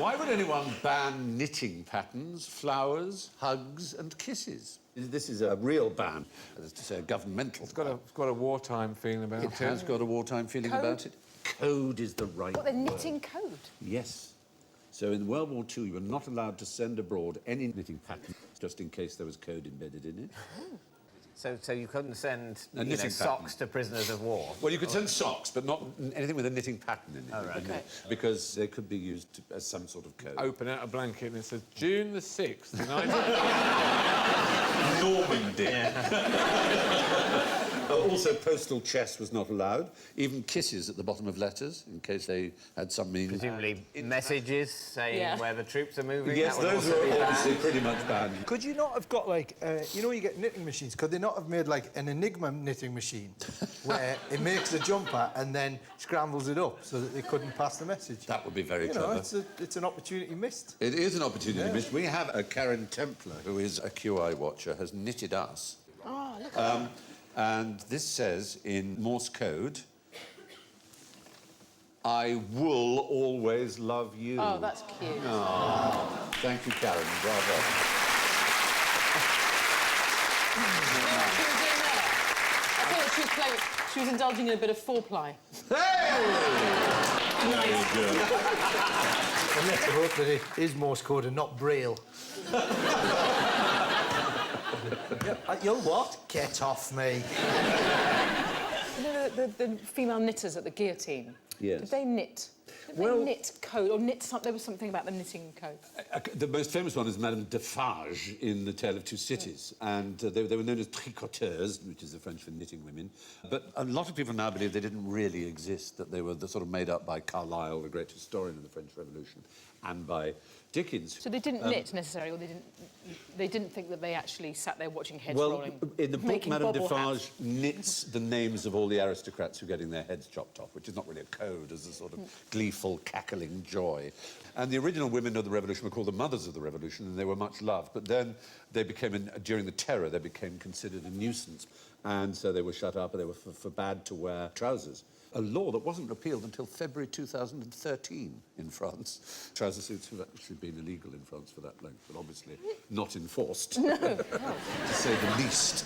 Why would anyone ban knitting patterns, flowers, hugs and kisses? This is a real ban, as to say, a governmental It's got a wartime feeling about it. It has got a wartime feeling about it. Code is the right What, the word. knitting code? Yes. So in World War II, you were not allowed to send abroad any knitting pattern, just in case there was code embedded in it. So you couldn't send knitting socks to prisoners of war? Well, you could send socks, but not anything with a knitting pattern in it. Oh, right. Okay. Because they could be used as some sort of code. Open out a blanket and it says June the 6th, 19... Normandy. Also, postal chess was not allowed. Even kisses at the bottom of letters, in case they had some meaning. Presumably messages saying where the troops are moving? Yes, that would those also were be obviously banned. pretty much banned. Could you not have got, like, you know, you get knitting machines, could they not have made, like, an Enigma knitting machine where it makes a jumper and then scrambles it up so that they couldn't pass the message? That would be very you clever. know, it's an opportunity missed. It is an opportunity missed. We have a Karen Templar, who is a QI watcher, has knitted us. Oh, look at that. And this says, in Morse code, I will always love you. Oh, that's cute. Oh, thank you, Karen. Bravo. I thought she was indulging in a bit of foreplay. Hey! And let's hope that it is Morse code and not Braille. You'll what? Get off me. You know, the female knitters at the guillotine? Yes. Did they knit? Did they knit code or knit something? There was something about the knitting code. The most famous one is Madame Defarge in The Tale of Two Cities. And they were known as tricoteuses, which is the French for knitting women. But a lot of people now believe they didn't really exist, that they were sort of made up by Carlyle, the great historian of the French Revolution, and by Dickens. So they didn't knit necessarily, or they didn't think that they actually sat there watching heads Well, rolling. in the book, making Madame bobble Defarge hats. knits the names of all the aristocrats who are getting their heads chopped off, which is not really a code, as a sort of gleeful, cackling joy. And the original women of the Revolution were called the mothers of the Revolution, and they were much loved. But then they became, during the Terror, they became considered a nuisance. And so they were shut up, and they were forbade to wear trousers. A law that wasn't repealed until February 2013 in France. Trouser suits have actually been illegal in France for that length, but obviously not enforced, to say the least.